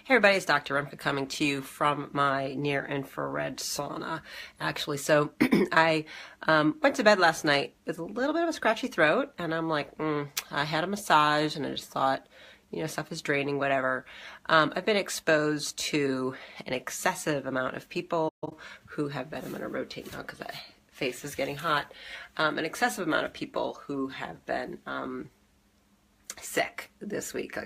Hey everybody, it's Dr. Remke coming to you from my near-infrared sauna, actually. So I went to bed last night with a little bit of a scratchy throat, and I'm like, I had a massage, and I just thought, stuff is draining, whatever. I've been exposed to an excessive amount of people who have been, I'm going to rotate now because my face is getting hot, an excessive amount of people who have been sick this week.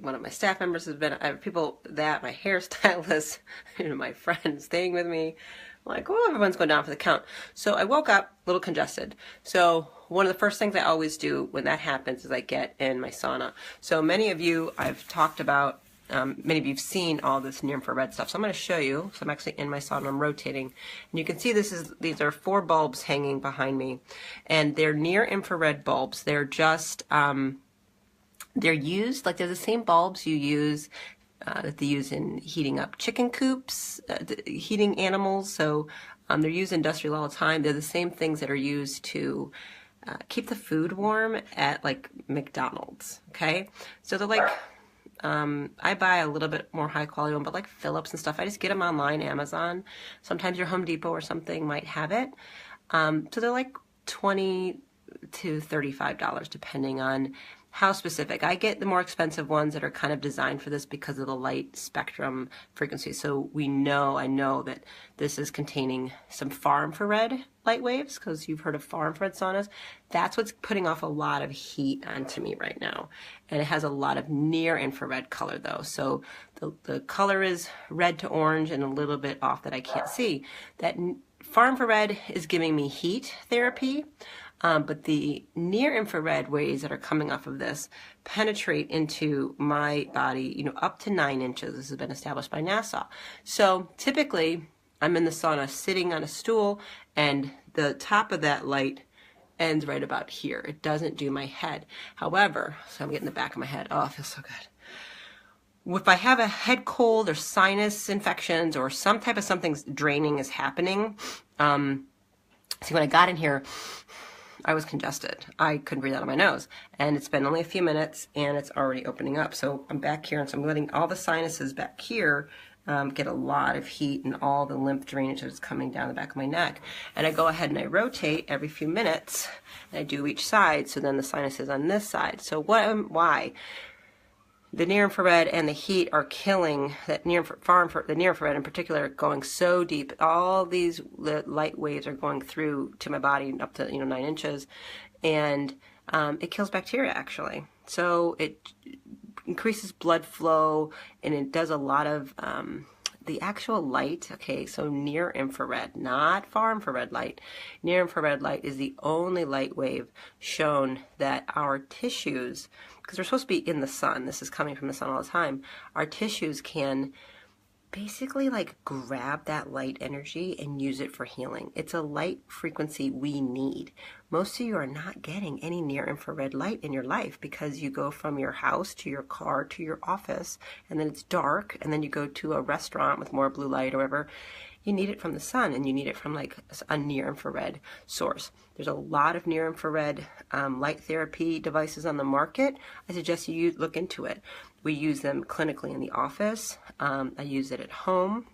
One of my staff members has been, I have people that, my hairstylist, my friends staying with me, like, oh, everyone's going down for the count. So I woke up a little congested. So one of the first things I always do when that happens is I get in my sauna. So many of you, I've talked about, many of you have seen all this near-infrared stuff. So I'm going to show you. So I'm actually in my sauna, I'm rotating. And you can see these are 4 bulbs hanging behind me. And they're near-infrared bulbs. They're just, they're used, like they're the same bulbs you use, that they use in heating up chicken coops, heating animals. So they're used industrial all the time. They're the same things that are used to keep the food warm at like McDonald's, okay? So they're like, I buy a little bit more high quality one, but like Philips and stuff, I just get them online, Amazon. Sometimes your Home Depot or something might have it. So they're like $20 to $35 depending on how specific. I get the more expensive ones that are kind of designed for this because of the light spectrum frequency. So I know that this is containing some far infrared light waves, because you've heard of far infrared saunas. That's what's putting off a lot of heat onto me right now. And it has a lot of near infrared color though. So the color is red to orange and a little bit off that I can't see. That far infrared is giving me heat therapy. But the near-infrared waves that are coming off of this penetrate into my body, up to 9 inches. This has been established by NASA. So typically, I'm in the sauna sitting on a stool, and the top of that light ends right about here. It doesn't do my head. However, so I'm getting the back of my head. Oh, it feels so good. If I have a head cold or sinus infections or some type of something's draining is happening, see, when I got in here, I was congested. I couldn't breathe out of my nose. And it's been only a few minutes and it's already opening up. So I'm back here, and so I'm letting all the sinuses back here get a lot of heat, and all the lymph drainage is coming down the back of my neck. And I go ahead and I rotate every few minutes, and I do each side, so then the sinus is on this side. So why? The near-infrared and the heat are killing that the near-infrared in particular, going so deep. All these light waves are going through to my body up to 9 inches, and it kills bacteria actually. So it increases blood flow, and it does a lot of the actual light. Okay, so near infrared, not far infrared light. Near infrared light is the only light wave shown that our tissues, because we're supposed to be in the sun, this is coming from the sun all the time, our tissues can basically like grab that light energy and use it for healing. It's a light frequency we need. Most of you are not getting any near infrared light in your life because you go from your house to your car to your office, and then it's dark, and then you go to a restaurant with more blue light or whatever. You need it from the sun, and you need it from like a near infrared source. There's a lot of near infrared light therapy devices on the market. I suggest you look into it. We use them clinically in the office. I use it at home.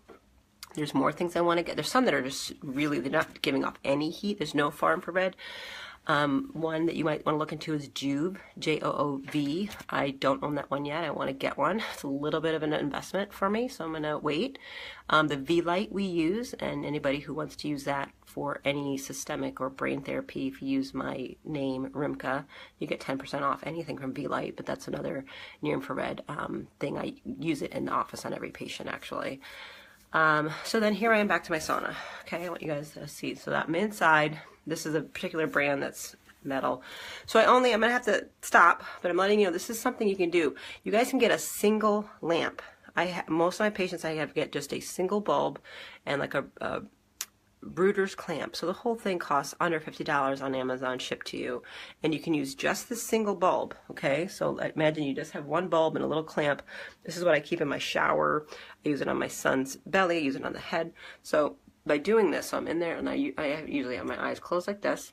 There's more things I want to get. There's some that are just really, they're not giving off any heat. There's no far infrared. One that you might want to look into is Joovv, Joov. I don't own that one yet. I want to get one. It's a little bit of an investment for me, so I'm going to wait. The V-Light we use, and anybody who wants to use that for any systemic or brain therapy, if you use my name, Rimka, you get 10% off anything from V-Light, but that's another near-infrared thing. I use it in the office on every patient, actually. So then here I am back to my sauna. Okay, I want you guys to see. So that I'm inside. This is a particular brand that's metal. So I'm going to have to stop, but I'm letting you know this is something you can do. You guys can get a single lamp. Most of my patients, I have get just a single bulb and like a Brooder's clamp. So the whole thing costs under $50 on Amazon, shipped to you, and you can use just this single bulb. Okay, so imagine you just have one bulb and a little clamp. This is what I keep in my shower. I use it on my son's belly, I use it on the head. So by doing this, so I'm in there, and I usually have my eyes closed like this,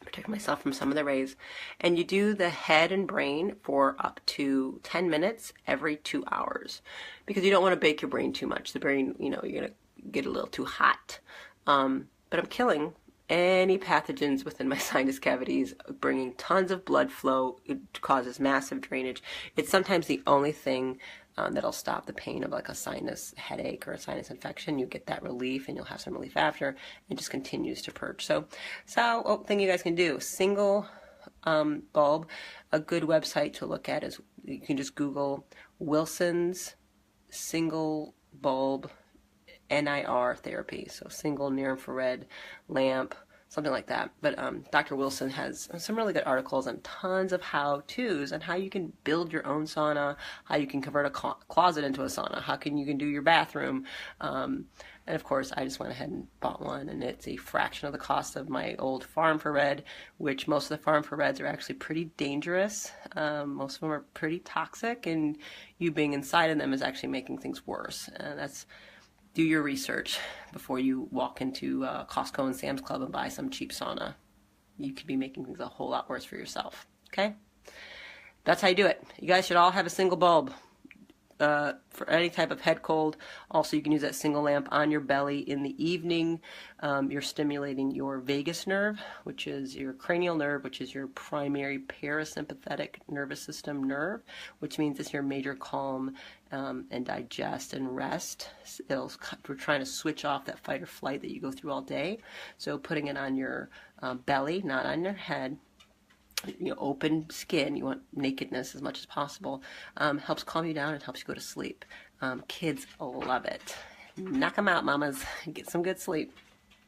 protect myself from some of the rays. And you do the head and brain for up to 10 minutes every 2 hours, because you don't want to bake your brain too much. The brain, you're going to get a little too hot. But I'm killing any pathogens within my sinus cavities, bringing tons of blood flow. It causes massive drainage. It's sometimes the only thing that'll stop the pain of like a sinus headache or a sinus infection. You get that relief, and you'll have some relief after. It just continues to purge. So thing you guys can do, single bulb. A good website to look at is, you can just Google Wilson's single bulb NIR therapy, so single near infrared lamp, something like that. But Dr. Wilson has some really good articles and tons of how-tos on how you can build your own sauna, how you can convert a closet into a sauna, how you can do your bathroom. And of course, I just went ahead and bought one, and it's a fraction of the cost of my old far infrared, which most of the far infrareds are actually pretty dangerous. Most of them are pretty toxic, and you being inside of them is actually making things worse. And do your research before you walk into Costco and Sam's Club and buy some cheap sauna. You could be making things a whole lot worse for yourself, okay? That's how you do it. You guys should all have a single bulb for any type of head cold. Also, you can use that single lamp on your belly in the evening. You're stimulating your vagus nerve, which is your cranial nerve, which is your primary parasympathetic nervous system nerve, which means it's your major calm and digest and rest. We're trying to switch off that fight or flight that you go through all day. So putting it on your belly, not on your head, open skin, you want nakedness as much as possible, helps calm you down and helps you go to sleep. Kids love it. Knock them out, mamas. Get some good sleep.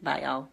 Bye, y'all.